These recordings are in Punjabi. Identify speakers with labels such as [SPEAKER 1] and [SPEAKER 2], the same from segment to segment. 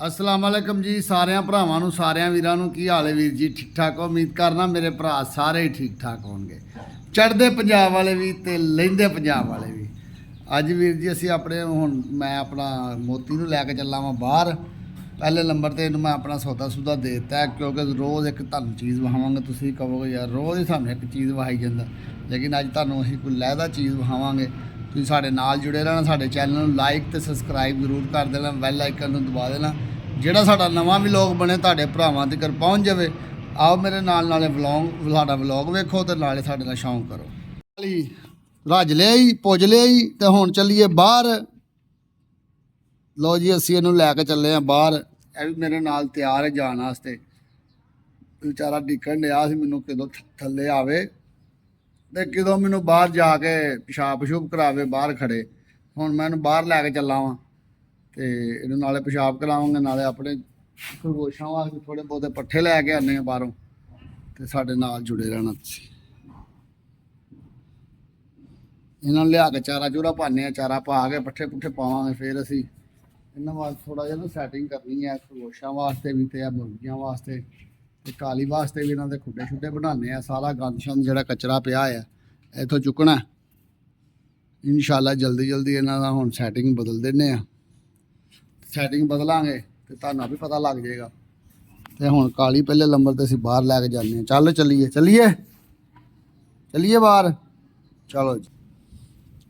[SPEAKER 1] अस्सलाम वालेकुम जी सारिਆਂ ਭਰਾਵਾਂ ਨੂੰ ਸਾਰਿਆਂ ਵੀਰਾਂ ਨੂੰ ਕੀ ਹਾਲ ਹੈ ਵੀਰ ਜੀ ਠੀਕ ਠਾਕ ਹੋ ਉਮੀਦ ਕਰਨਾ ਮੇਰੇ ਭਰਾ ਸਾਰੇ ਹੀ ਠੀਕ ਠਾਕ ਹੋਣਗੇ ਚੜ੍ਹਦੇ ਪੰਜਾਬ ਵਾਲੇ ਵੀ ਤੇ ਲਹਿੰਦੇ ਪੰਜਾਬ ਵਾਲੇ ਵੀ ਅੱਜ ਵੀਰ ਜੀ ਅਸੀਂ ਆਪਣੇ ਹੁਣ ਮੈਂ ਆਪਣਾ ਮੋਤੀ ਨੂੰ ਲੈ ਕੇ ਚੱਲਾਂ ਵਾਂ ਬਾਹਰ ਪਹਿਲੇ ਨੰਬਰ ਤੇ ਇਹਨੂੰ ਮੈਂ ਆਪਣਾ ਸੌਦਾ ਸੁਦਾ ਦੇ ਦਿੱਤਾ ਕਿਉਂਕਿ ਰੋਜ਼ ਇੱਕ ਤੁਹਾਨੂੰ ਚੀਜ਼ ਵਿਖਾਵਾਂਗੇ ਤੁਸੀਂ ਕਹੋਗੇ ਯਾਰ ਰੋਜ਼ ਹੀ ਸਾਨੂੰ ਇੱਕ ਚੀਜ਼ ਵਿਖਾਈ ਜਾਂਦਾ ਲੇਕਿਨ ਅੱਜ ਤੁਹਾਨੂੰ ਅਸੀਂ ਕੋਈ ਲਹਿਦਾ ਚੀਜ਼ ਵਿਖਾਵਾਂਗੇ ਤੁਸੀਂ ਸਾਡੇ ਨਾਲ ਜੁੜੇ ਰਹਿਣਾ ਸਾਡੇ ਚੈਨਲ ਨੂੰ ਲਾਈਕ ਤੇ ਸਬਸਕ੍ਰਾਈਬ ਜ਼ਰੂਰ ਕਰ ਦੇਣਾ ਬੈਲ ਆਈਕਨ ਨੂੰ ਦਬਾ ਦੇਣਾ ਜਿਹੜਾ ਸਾਡਾ ਨਵਾਂ ਵਲੌਗ ਬਣੇ ਤੁਹਾਡੇ ਭਰਾਵਾਂ ਤੱਕ ਪਹੁੰਚ ਜਾਵੇ ਆਓ ਮੇਰੇ ਨਾਲ ਨਾਲੇ ਸਾਡਾ ਵਲੌਗ ਵੇਖੋ ਤੇ ਨਾਲੇ ਸਾਡੇ ਨਾਲ ਸ਼ੌਂਕ ਕਰੋ ਰੱਜ ਲਿਆ ਹੀ ਪੁੱਜ ਲਿਆ ਹੀ ਤੇ ਹੁਣ ਚੱਲੀਏ ਬਾਹਰ ਲੋ ਜੀ ਅਸੀਂ ਇਹਨੂੰ ਲੈ ਕੇ ਚੱਲੇ ਆ ਬਾਹਰ ਇਹ ਵੀ ਮੇਰੇ ਨਾਲ ਤਿਆਰ ਹੈ ਜਾਣ ਵਾਸਤੇ ਵਿਚਾਰਾ ਡਿੱਕਣ ਡਿਆ ਸੀ ਮੈਨੂੰ ਕਿਦੋਂ ਥੱਲੇ ਆਵੇ ਤੇ ਕਿਦੋਂ ਮੈਨੂੰ ਬਾਹਰ ਜਾ ਕੇ ਪਿਸ਼ਾਬ ਕਰਾਵੇ ਬਾਹਰ ਖੜੇ ਹੁਣ ਮੈਂ ਇਹਨੂੰ ਬਾਹਰ ਲੈ ਕੇ ਚੱਲਾ ਵਾਂ ਤੇ ਇਹਨੂੰ ਨਾਲੇ ਪਿਸ਼ਾਬ ਕਰਾਵਾਂਗੇ ਨਾਲੇ ਆਪਣੇ ਖਰਗੋਸ਼ਾਂ ਵਾਸਤੇ ਥੋੜੇ ਬਹੁਤੇ ਪੱਠੇ ਲੈ ਕੇ ਆਉਂਦੇ ਆ ਬਾਹਰੋਂ ਤੇ ਸਾਡੇ ਨਾਲ ਜੁੜੇ ਰਹਿਣਾ ਤੁਸੀਂ ਇਹਨਾਂ ਨੂੰ ਲਿਆ ਕੇ ਚਾਰਾ ਚੂਰਾ ਪਾਉਂਦੇ ਆ ਚਾਰਾ ਪਾ ਕੇ ਪੱਠੇ ਪੁੱਠੇ ਪਾਵਾਂਗੇ ਫਿਰ ਅਸੀਂ ਇਹਨਾਂ ਵਾਸਤੇ ਥੋੜਾ ਜਿਹਾ ਨਾ ਸੈਟਿੰਗ ਕਰਨੀ ਹੈ ਖਰਗੋਸ਼ਾਂ ਵਾਸਤੇ ਵੀ ਤੇ ਆ ਮੁਰਗੀਆਂ ਵਾਸਤੇ ਤੇ ਕਾਲੀ ਵਾਸਤੇ ਵੀ ਇਹਨਾਂ ਦੇ ਖੁੱਡੇ ਛੁੱਡੇ ਬਣਾਉਂਦੇ ਆ ਸਾਰਾ ਗੰਦ ਸ਼ੰਦ ਜਿਹੜਾ ਕਚਰਾ ਪਿਆ ਆ ਇੱਥੋਂ ਚੁੱਕਣਾ ਇਨਸ਼ਾਅੱਲਾ ਜਲਦੀ ਇਹਨਾਂ ਦਾ ਹੁਣ ਸੈਟਿੰਗ ਬਦਲ ਦਿੰਦੇ ਆ ਸੈਟਿੰਗ ਬਦਲਾਂਗੇ ਤੇ ਤੁਹਾਨੂੰ ਵੀ ਪਤਾ ਲੱਗ ਜਾਏਗਾ ਤੇ ਹੁਣ ਕਾਲੀ ਪਹਿਲੇ ਨੰਬਰ ਤੇ ਅਸੀਂ ਬਾਹਰ ਲੈ ਕੇ ਜਾਂਦੇ ਆ ਚੱਲੀਏ ਬਾਹਰ ਚਲੋ ਜੀ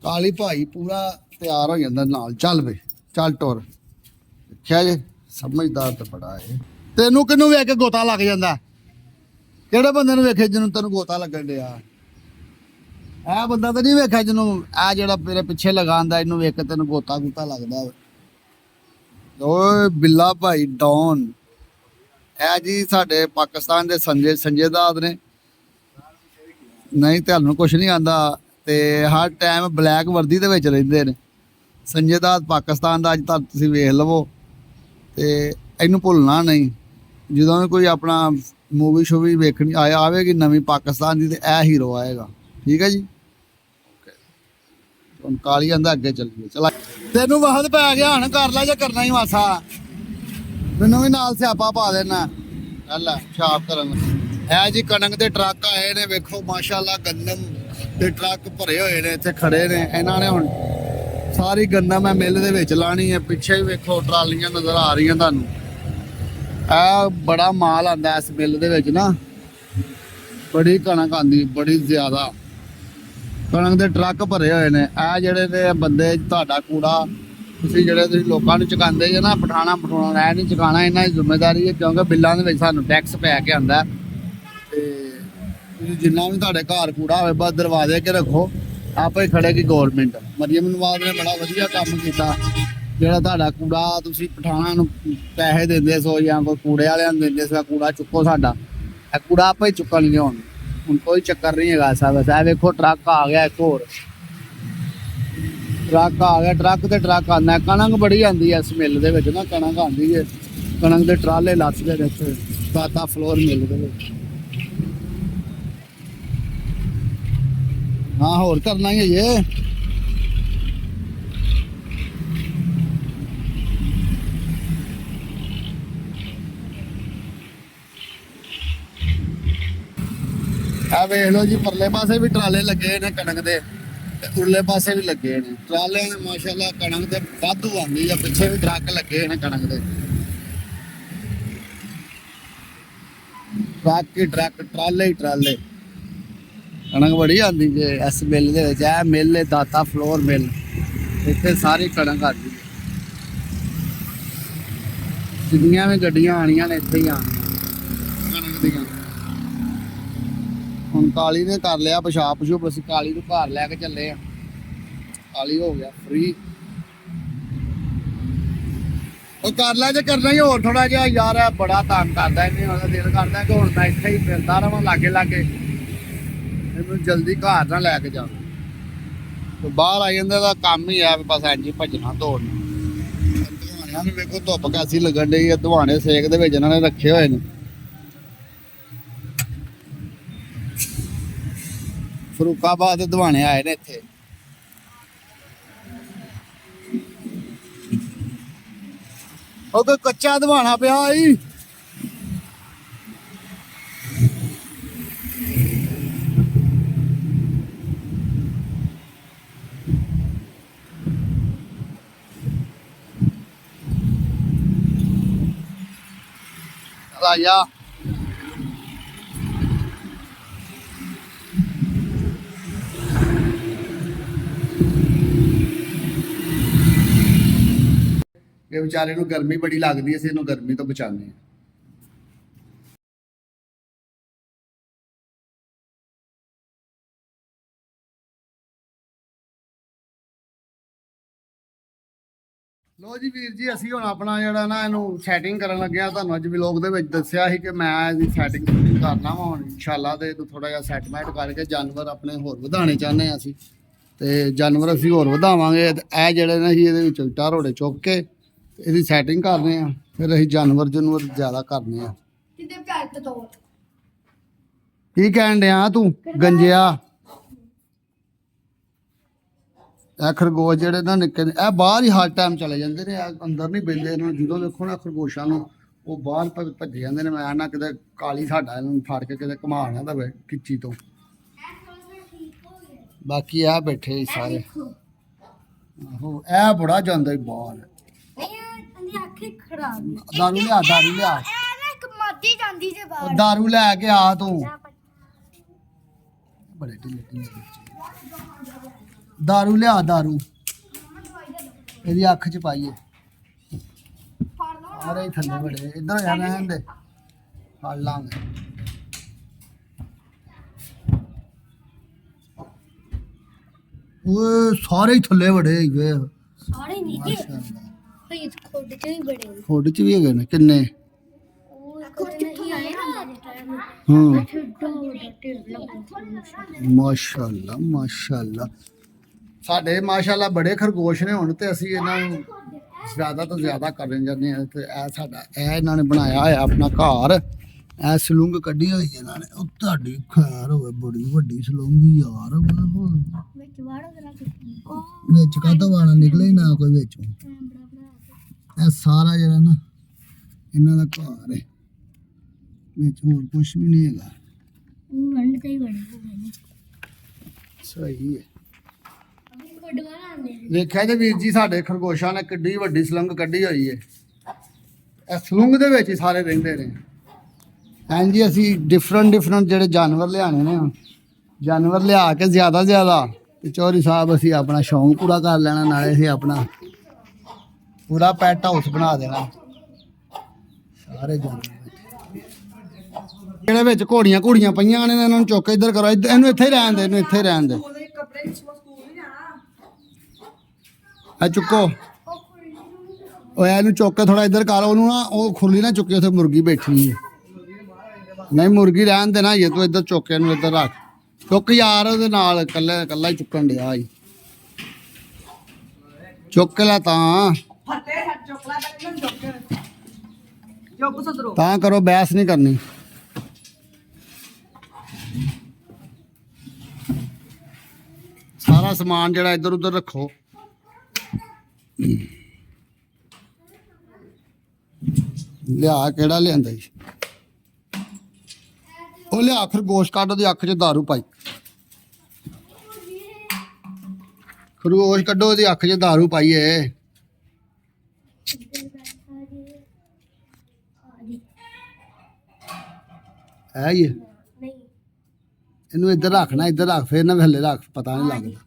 [SPEAKER 1] ਕਾਲੀ ਭਾਈ ਪੂਰਾ ਤਿਆਰ ਹੋ ਜਾਂਦਾ ਨਾਲ ਚੱਲ ਵੇ ਚੱਲ ਟੁਰ ਦੇਖਿਆ ਜੇ ਸਮਝਦਾਰ ਤਾਂ ਬੜਾ ਹੈ ਤੈਨੂੰ ਕਿਹਨੂੰ ਵੇਖ ਕੇ ਗੋਤਾ ਲੱਗ ਜਾਂਦਾ ਕਿਹੜੇ ਬੰਦੇ ਨੂੰ ਵੇਖੇ ਜਿਹਨੂੰ ਤੈਨੂੰ ਗੋਤਾ ਲੱਗਣ ਡਿਆ ਇਹ ਬੰਦਾ ਤਾਂ ਨਹੀਂ ਵੇਖਿਆ ਜਿਹਨੂੰ ਆ ਜਿਹੜਾ ਮੇਰੇ ਪਿੱਛੇ ਲਗਾਉਂਦਾ ਇਹਨੂੰ ਵੇਖ ਕੇ ਤੈਨੂੰ ਗੋਤਾ ਲੱਗਦਾ ਓਏ ਬਿੱਲਾ ਭਾਈ ਡੌਨ ਇਹ ਜੀ ਸਾਡੇ ਪਾਕਿਸਤਾਨ ਦੇ ਸੰਜੇ ਦਾਦ ਨੇ ਨਹੀਂ ਤੁਹਾਨੂੰ ਕੁਛ ਨਹੀਂ ਆਂਦਾ ਤੇ ਹਰ ਟਾਈਮ ਬਲੈਕ ਵਰਦੀ ਦੇ ਵਿੱਚ ਰਹਿੰਦੇ ਨੇ ਸੰਜੇ ਦਾਦ ਪਾਕਿਸਤਾਨ ਦਾ ਅੱਜ ਤੱਕ ਤੁਸੀਂ ਵੇਖ ਲਵੋ ਤੇ ਇਹਨੂੰ ਭੁੱਲਣਾ ਨਹੀਂ ਜਦੋਂ ਵੀ ਕੋਈ ਆਪਣਾ ਮੂਵੀ ਸ਼ੋਵੀ ਵੇਖਣੀ ਆਵੇਗੀ ਨਵੀਂ ਪਾਕਿਸਤਾਨ ਦੀ ਤੇ ਇਹ ਹੀਰੋ ਆਏਗਾ ਠੀਕ ਹੈ ਜੀ ਹੁਣ ਕਾਲੀ ਆਂਦਾ ਅੱਗੇ ਚੱਲੀਏ ਚਲਾ ਤੈਨੂੰ ਵਖਤ ਪੈ ਗਿਆ ਹਣ ਕਰ ਲੈ ਜੇ ਕਰਨਾ ਹੀ ਮਾਸਾ ਮੈਨੂੰ ਵੀ ਨਾਲ ਸਿਆਪਾ ਪਾ ਦੇਣਾ ਲੈ ਛਾਪ ਕਰਨ ਇਹ ਜੀ ਕਣਕ ਦੇ ਟਰੱਕ ਆਏ ਨੇ ਵੇਖੋ ਮਾਸ਼ਾਅੱਲਾ ਗੰਦਮ ਦੇ ਟਰੱਕ ਭਰੇ ਹੋਏ ਨੇ ਇੱਥੇ ਖੜੇ ਨੇ ਇਹਨਾਂ ਨੇ ਹੁਣ ਸਾਰੀ ਗੰਦਮ ਮੈਂ ਮਿੱਲ ਦੇ ਵਿੱਚ ਲਾਣੀ ਹੈ ਪਿੱਛੇ ਵੀ ਵੇਖੋ ਟਰਾਲੀਆਂ ਨਜ਼ਰ ਆ ਰਹੀਆਂ ਤੁਹਾਨੂੰ ਇਹ ਬੜਾ ਮਾਲ ਆਂਦਾ ਇਸ ਮਿੱਲ ਦੇ ਵਿੱਚ ਨਾ ਬੜੀ ਕਣਕ ਆਂਦੀ ਬੜੀ ਜ਼ਿਆਦਾ ਕਣਕ ਦੇ ਟਰੱਕ ਭਰੇ ਹੋਏ ਨੇ ਇਹ ਜਿਹੜੇ ਨੇ ਬੰਦੇ ਤੁਹਾਡਾ ਕੂੜਾ ਤੁਸੀਂ ਲੋਕਾਂ ਨੂੰ ਚੁਕਾਉਂਦੇ ਜੇ ਨਾ ਪਠਾਣਾ ਇਹ ਨਹੀਂ ਚੁਕਾਉਣਾ ਇਹਨਾਂ ਦੀ ਜ਼ਿੰਮੇਵਾਰੀ ਹੈ ਕਿਉਂਕਿ ਬਿੱਲਾਂ ਦੇ ਵਿੱਚ ਸਾਨੂੰ ਟੈਕਸ ਪੈ ਕੇ ਆਉਂਦਾ ਤੇ ਤੁਸੀਂ ਜਿੰਨਾ ਵੀ ਤੁਹਾਡੇ ਘਰ ਕੂੜਾ ਹੋਵੇ ਬਸ ਦਰਵਾਜ਼ੇ ਕੇ ਰੱਖੋ ਆਪੇ ਖੜੇਗੀ ਗੌਰਮੈਂਟ ਮਰੀਮ ਨਵਾਜ਼ ਨੇ ਬੜਾ ਵਧੀਆ ਕੰਮ ਕੀਤਾ ਜਿਹੜਾ ਤੁਹਾਡਾ ਕੂੜਾ ਤੁਸੀਂ ਪਠਾਣਾ ਨੂੰ ਪੈਸੇ ਦਿੰਦੇ ਸੋ ਜਾਂ ਕੋਈ ਕੂੜੇ ਵਾਲਿਆਂ ਨੂੰ ਦਿੰਦੇ ਸੋ ਕੂੜਾ ਚੁੱਕੋ ਸਾਡਾ ਇਹ ਕੂੜਾ ਆਪੇ ਹੀ ਚੁੱਕਣਗੇ ਹੁਣ ਕੋਈ ਚੱਕਰ ਨਹੀਂ ਹੈਗਾ ਐਸਾ ਵੈਸਾ ਇਹ ਵੇਖੋ ਟਰੱਕ ਆ ਗਿਆ ਇੱਕ ਹੋਰ ਟਰੱਕ ਆ ਗਿਆ ਟਰੱਕ ਤੇ ਟਰੱਕ ਆਉਂਦਾ ਕਣਕ ਬੜੀ ਆਉਂਦੀ ਹੈ ਇਸ ਮਿੱਲ ਦੇ ਵਿੱਚ ਨਾ ਕਣਕ ਆਉਂਦੀ ਹੈ ਕਣਕ ਦੇ ਟਰਾਲੇ ਲੱਥਦੇ ਨੇ ਇੱਥੇ 7 ਫਲੋਰ ਮਿੱਲ ਦੇ ਵਿੱਚ ਹਾਂ ਹੋਰ ਕਰਨਾ ਹੀ ਹੈ ਇਹ ਆ ਵੇਖ ਲਓ ਜੀ ਪਰਲੇ ਪਾਸੇ ਵੀ ਟਰਾਲੇ ਲੱਗੇ ਨੇ ਕਣਕ ਦੇ ਤੇ ਉਰਲੇ ਪਾਸੇ ਵੀ ਲੱਗੇ ਨੇ ਟਰਾਲੇ ਨੇ ਮਾਸ਼ਾਅੱਲਾ ਕਣਕ ਦੇ ਵਾਧੂ ਆਉਂਦੀ ਆ ਪਿੱਛੇ ਵੀ ਟਰੱਕ ਲੱਗੇ ਨੇ ਕਣਕ ਦੇ ਟਰੱਕ ਟਰਾਲੇ ਕਣਕ ਬੜੀ ਆਉਂਦੀ ਜੇ ਇਸ ਮਿੱਲ ਦੇ ਵਿੱਚ ਇਹ ਮਿੱਲ ਹੈ ਦਾਤਾ ਫਲੋਰ ਮਿੱਲ ਇੱਥੇ ਸਾਰੀ ਕਣਕ ਆਉਂਦੀ ਹੈ ਜਿੰਨੀਆਂ ਵੀ ਗੱਡੀਆਂ ਆਣੀਆਂ ਨੇ ਇੱਥੇ ਹੀ ਆਣੀਆਂ ਕਣਕ ਦੀਆਂ ਹੁਣ ਕਾਲੀ ਨੇ ਕਰ ਲਿਆ ਪਿਸ਼ਾਬ ਅਸੀਂ ਕਾਲੀ ਨੂੰ ਘਰ ਲੈ ਕੇ ਚੱਲੇ ਆ ਕਾਲੀ ਹੋ ਗਿਆ ਫ੍ਰੀ ਉਹ ਕਰ ਲੈ ਜੇ ਕਰਨਾ ਹੀ ਹੋਰ ਥੋੜਾ ਜਿਹਾ ਯਾਰ ਬੜਾ ਤੰਗ ਕਰਦਾ ਇਹਨੇ ਉਹਦਾ ਦਿਲ ਕਰਦਾ ਕਿ ਹੁਣ ਮੈਂ ਇੱਥੇ ਹੀ ਫਿਰਦਾ ਰਵਾਂ ਲਾਗੇ ਇਹਨੂੰ ਜਲਦੀ ਘਰ ਨਾ ਲੈ ਕੇ ਜਾ ਬਾਹਰ ਆ ਜਾਂਦਾ ਦਾ ਕੰਮ ਹੀ ਆ ਬਸ ਇੰਝ ਹੀ ਭੱਜਣਾ ਦੌੜਨਾ ਦਵਾਣਿਆਂ ਨੂੰ ਵੇਖੋ ਧੁੱਪ ਕਾਸੀ ਲੱਗਣ ਡਈ ਆ ਦਵਾਣੇ ਸੇਕ ਦੇ ਵਿੱਚ ਇਹਨਾਂ ਨੇ ਰੱਖੇ ਹੋਏ ਨੇ ਫਰੂਕਾਬਾਦ ਦੇ ਦਵਾਣੇ ਆਏ ਨੇ ਇੱਥੇ ਉਹ ਕੋਈ ਕੱਚਾ ਦਵਾਣਾ ਪਿਆ ਈ ਆਇਆ ਇਹ ਵਿਚਾਰੇ ਨੂੰ ਗਰਮੀ ਬੜੀ ਲੱਗਦੀ ਹੈ, ਅਸੀਂ ਇਹਨੂੰ ਗਰਮੀ ਤੋਂ ਬਚਾਉਂਦੇ ਹਾਂ। ਲੋ ਜੀ ਵੀਰ ਜੀ, ਅਸੀਂ ਹੁਣ ਆਪਣਾ ਜਿਹੜਾ ਨਾ ਇਹਨੂੰ ਸੈਟਿੰਗ ਕਰਨ ਲੱਗਿਆ। ਤੁਹਾਨੂੰ ਅੱਜ ਵਲੌਗ ਦੇ ਵਿੱਚ ਦੱਸਿਆ ਸੀ ਕਿ ਮੈਂ ਇਹਦੀ ਸੈਟਿੰਗ ਕਰਨਾ ਵਾ। ਹੁਣ ਇਨਸ਼ਾਅੱਲਾ ਤੇ ਇਹਨੂੰ ਥੋੜਾ ਜਿਹਾ ਸੈਟਮੈਂਟ ਕਰਕੇ ਜਾਨਵਰ ਆਪਣੇ ਹੋਰ ਵਧਾਉਣੇ ਚਾਹੁੰਦੇ ਹਾਂ ਅਸੀਂ, ਤੇ ਜਾਨਵਰ ਅਸੀਂ ਹੋਰ ਵਧਾਵਾਂਗੇ। ਤੇ ਇਹ ਜਿਹੜੇ ਨੇ ਅਸੀਂ ਇਹਦੇ ਵਿੱਚੋਂ ਇੱਟਾਂ ਰੋੜੇ ਚੁੱਕ ਕੇ ਇਹਦੀ ਸੈਟਿੰਗ ਕਰਨੇ ਆ, ਫਿਰ ਅਸੀਂ ਜਾਨਵਰ ਜ਼ਿਆਦਾ ਕਰਨੇ ਆ। ਕੀ ਕਹਿਣ ਡਿਆ ਤੂੰ ਗੰਜਿਆ? ਇਹ ਖਰਗੋਸ਼ ਜਿਹੜੇ ਨਾ ਨਿੱਕੇ ਇਹ ਬਾਹਰ ਹੀ ਹਰ ਟਾਈਮ ਚਲੇ ਜਾਂਦੇ ਨੇ, ਅੰਦਰ ਨਹੀਂ ਬਹਿੰਦੇ। ਇਹਨਾਂ ਨੂੰ ਜਦੋਂ ਦੇਖੋ ਨਾ ਖਰਗੋਸ਼ਾਂ ਨੂੰ, ਉਹ ਬਾਹਰ ਭੱਜੇ ਜਾਂਦੇ ਨੇ। ਮੈਂ ਨਾ ਕਿਤੇ ਕਾਲੀ ਸਾਡਾ ਇਹਨੂੰ ਫੜ ਕੇ ਕਿਤੇ ਘੁਮਾ ਨਾ ਦੇਵੇ ਕਿੱਚੀ ਤੋਂ। ਬਾਕੀ ਆ ਬੈਠੇ ਹੀ ਸਾਰੇ। ਆਹੋ ਇਹ ਬੜਾ ਜਾਂਦਾ ਹੀ ਬਾਹਰ। ਦਾਰੂ ਲਿਆ, ਦਾਰੂ ਲਿਆ, ਦਾਰੂ ਲੈ ਕੇ ਆ ਤੂੰ। ਬੜੇ ਢਿੱਲੇ ਢਿੱਲੇ ਦਾਰੂ ਲਿਆ, ਦਾਰੂ ਇਹਦੀ ਅੱਖ ਚ ਪਾਈਏ। ਸਾਰੇ ਥੱਲੇ ਬੜੇ ਇੱਧਰ ਆ ਰਹਿਣ ਦੇ, ਫੜ ਲਾਂਗੇ। ਉਹ ਸਾਰੇ ਥੱਲੇ ਬੜੇ ਹੈਗੇ, ਸਾਰੇ ਨਹੀਂ ਖੁੱਡ ਚ ਵੀ ਹੈਗੇ ਨੇ ਕਿੰਨੇ। ਮਾਸ਼ਾਅੱਲਾ ਮਾਸ਼ਾਅੱਲਾ, ਸਾਡੇ ਮਾਸ਼ਾਅੱਲਾ ਬੜੇ ਖਰਗੋਸ਼ ਨੇ। ਹੁਣ ਤੇ ਅਸੀਂ ਇਹਨਾਂ ਨੂੰ ਜ਼ਿਆਦਾ ਤੋਂ ਜ਼ਿਆਦਾ ਕਰਨ ਜਾਂਦੇ ਹਾਂ। ਤੇ ਇਹ ਸਾਡਾ ਇਹਨਾਂ ਨੇ ਬਣਾਇਆ ਹੋਇਆ ਆਪਣਾ ਘਰ। ਇਹ ਸਲੂੰਗ ਕੱਢੀ ਹੋਈ ਇਹਨਾਂ ਨੇ। ਉਹ ਤੁਹਾਡੀ ਖੈਰ ਹੋਵੇ, ਬੜੀ ਵੱਡੀ ਸਲੂੰਗੀ ਯਾਰ। ਵਿੱਚ ਕਾਹਤੋਂ ਵਾਣਾ ਨਿਕਲੇ ਹੀ ਨਾ ਕੋਈ ਵਿੱਚੋਂ। ਇਹ ਸਾਰਾ ਜਿਹੜਾ ਨਾ ਇਹਨਾਂ ਦਾ ਘਰ ਹੈ, ਵਿੱਚ ਹੋਰ ਕੁਛ ਵੀ ਨਹੀਂ ਹੈਗਾ। ਸਹੀ ਹੈ। ਵੇਖਿਆ ਜੀ ਵੀਰ ਜੀ, ਸਾਡੇ ਖਰਗੋਸ਼ਾਂ ਨੇ ਕਿੱਡੀ ਵੱਡੀ ਸਲੰਗ ਕੱਢੀ ਹੋਈ ਹੈ। ਇਹ ਸਲੂੰਗ ਦੇ ਵਿੱਚ ਹੀ ਸਾਰੇ ਰਹਿੰਦੇ ਨੇ। ਹਾਂਜੀ, ਅਸੀਂ ਡਿਫਰੈਂਟ ਜਿਹੜੇ ਜਾਨਵਰ ਲਿਆਣੇ ਨੇ, ਜਾਨਵਰ ਲਿਆ ਕੇ ਜ਼ਿਆਦਾ ਤੇ ਚੌਧਰੀ ਸਾਹਿਬ ਅਸੀਂ ਆਪਣਾ ਸ਼ੌਂਕ ਪੂਰਾ ਕਰ ਲੈਣਾ, ਨਾਲੇ ਅਸੀਂ ਆਪਣਾ ਪੂਰਾ ਪੈਟ ਹਾਊਸ ਬਣਾ ਦੇਣਾ। ਸਾਰੇ ਜਾਨਵਰ ਜਿਹੜੇ ਵਿੱਚ ਘੋੜੀਆਂ ਪਈਆਂ ਨੇ, ਇਹਨਾਂ ਨੂੰ ਚੁੱਕ ਕੇ ਇੱਧਰ ਕਰੋ। ਇਹਨੂੰ ਇੱਥੇ ਹੀ ਰਹਿਣ ਦੇ, ਇਹਨੂੰ ਇੱਥੇ ਹੀ ਰਹਿਣ ਦੇ। ਆ ਚੁੱਕੋ, ਉਹ ਇਹਨੂੰ ਚੁੱਕ ਕੇ ਥੋੜਾ ਇੱਧਰ ਕਰ। ਉਹਨੂੰ ਨਾ ਉਹ ਖੁਰਲੀ ਨਾ ਚੁੱਕੀ, ਉੱਥੇ ਮੁਰਗੀ ਬੈਠੀ ਹੈ। ਨਹੀਂ ਮੁਰਗੀ ਰਹਿਣ ਦੇ ਨਾ, ਇਹ ਤੂੰ ਇੱਧਰ ਚੁੱਕ ਕੇ ਇਹਨੂੰ ਇੱਧਰ ਰੱਖ। ਚੁੱਕ ਯਾਰ, ਉਹਦੇ ਨਾਲ ਇਕੱਲਾ ਹੀ ਚੁੱਕਣ ਡਿਆ ਜੀ। ਚੁੱਕ ਲੈ ਤਾਂ ਕਰੋ, ਬਹਿਸ ਨਹੀਂ ਕਰਨੀ। ਸਾਰਾ ਸਮਾਨ ਜਿਹੜਾ ਇੱਧਰ ਉੱਧਰ ਰੱਖੋ। ਲਿਆ ਕਿਹੜਾ ਲਿਆਂਦਾ ਜੀ? ਉਹ ਲਿਆ ਖਰਗੋਸ਼ ਕੱਢ, ਉਹਦੀ ਅੱਖ 'ਚ ਦਾਰੂ ਪਾਈ। ਖਰਗੋਸ਼ ਕੱਢੋ, ਉਹਦੀ ਅੱਖ 'ਚ ਦਾਰੂ ਪਾਈਏ। ਹੈ ਜੀ, ਇਹਨੂੰ ਇੱਧਰ ਰੱਖਣਾ, ਇੱਧਰ ਰੱਖ, ਫਿਰ ਨਾ ਹੱਲੇ ਰੱਖ, ਪਤਾ ਨਹੀਂ ਲੱਗਦਾ।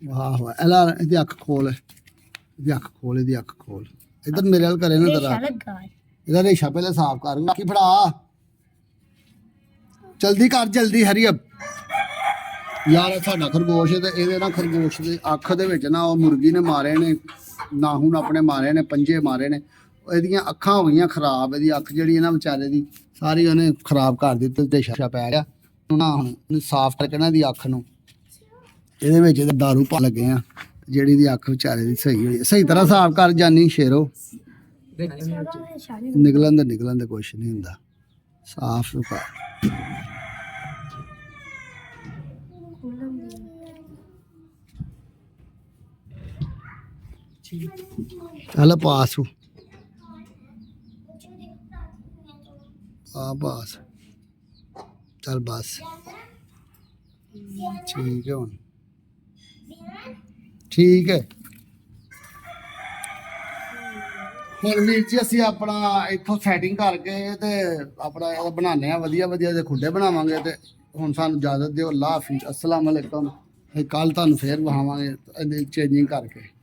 [SPEAKER 1] ਵਾਹ ਵਾਹ, ਇਹਦੀ ਅੱਖ ਖੋਲ, ਇਹਦੀ ਅੱਖ ਖੋਲ, ਇਹਦੀ ਅੱਖ ਖੋਲ। ਇੱਧਰ ਮੇਰੇ ਵੱਲ ਕਰੇ ਨਾ ਜਰਾ। ਇਹਦਾ ਰੇਸ਼ਾ ਪਹਿਲਾਂ ਸਾਫ਼ ਕਰ। ਬਾਕੀ ਫੜਾ, ਜਲਦੀ ਕਰ, ਜਲਦੀ ਹਰੀ ਅਪ ਯਾਰ। ਸਾਡਾ ਖਰਗੋਸ਼ ਹੈ ਤੇ ਇਹਦੇ ਨਾਲ ਖਰਗੋਸ਼ ਦੀ ਅੱਖ ਦੇ ਵਿੱਚ ਨਾ ਉਹ ਮੁਰਗੀ ਨੇ ਮਾਰੇ ਨੇ, ਨਾਖੂਨ ਆਪਣੇ ਮਾਰੇ ਨੇ, ਪੰਜੇ ਮਾਰੇ ਨੇ। ਇਹਦੀਆਂ ਅੱਖਾਂ ਹੋ ਗਈਆਂ ਖਰਾਬ। ਇਹਦੀ ਅੱਖ ਜਿਹੜੀ ਹੈ ਨਾ ਵਿਚਾਰੇ ਦੀ ਸਾਰੀ ਉਹਨੇ ਖਰਾਬ ਕਰ ਦਿੱਤੀ ਤੇ ਰੇਸ਼ਾ ਪੈ ਗਿਆ ਨਾ। ਹੁਣ ਸਾਫ਼ ਕਰਕੇ ਨਾ ਇਹਦੀ ਅੱਖ ਨੂੰ, ਇਹਦੇ ਵਿੱਚ ਦਾਰੂ ਪਾ ਲੱਗੇ ਆ, ਜਿਹੜੀ ਦੀ ਅੱਖ ਵਿਚਾਰੇ ਦੀ ਸਹੀ ਹੋਈ। ਸਹੀ ਤਰ੍ਹਾਂ ਸਾਫ਼ ਕਰ ਜਾਨੀ ਸ਼ੇਰੋ। ਨਿਕਲਣ ਦੇ ਕੁਛ ਨਹੀਂ ਹੁੰਦਾ, ਸਾਫ਼ ਕਰ। ਚੱਲ ਪਾਸ ਹੋ ਆ ਬਸ ਚੱਲ ਬਸ ਠੀਕ ਹੈ ਹੁਣ ਠੀਕ ਹੈ ਹੁਣ ਵੀਰ ਜੀ ਅਸੀਂ ਆਪਣਾ ਇੱਥੋਂ ਸੈਟਿੰਗ ਕਰਕੇ ਤੇ ਆਪਣਾ ਇਹ ਬਣਾਉਂਦੇ ਆ ਵਧੀਆ ਵਧੀਆ ਦੇ ਖੁੱਡੇ ਬਣਾਵਾਂਗੇ ਤੇ ਹੁਣ ਸਾਨੂੰ ਇਜਾਜ਼ਤ ਦਿਓ ਅੱਲਾ ਹਾਫਿਜ਼ ਅਸਲਾਮ ਅਲੈਕੁਮ ਕੱਲ ਤੁਹਾਨੂੰ ਫੇਰ ਵਹਾਵਾਂਗੇ ਇਹਦੀ ਚੇਂਜਿੰਗ ਕਰਕੇ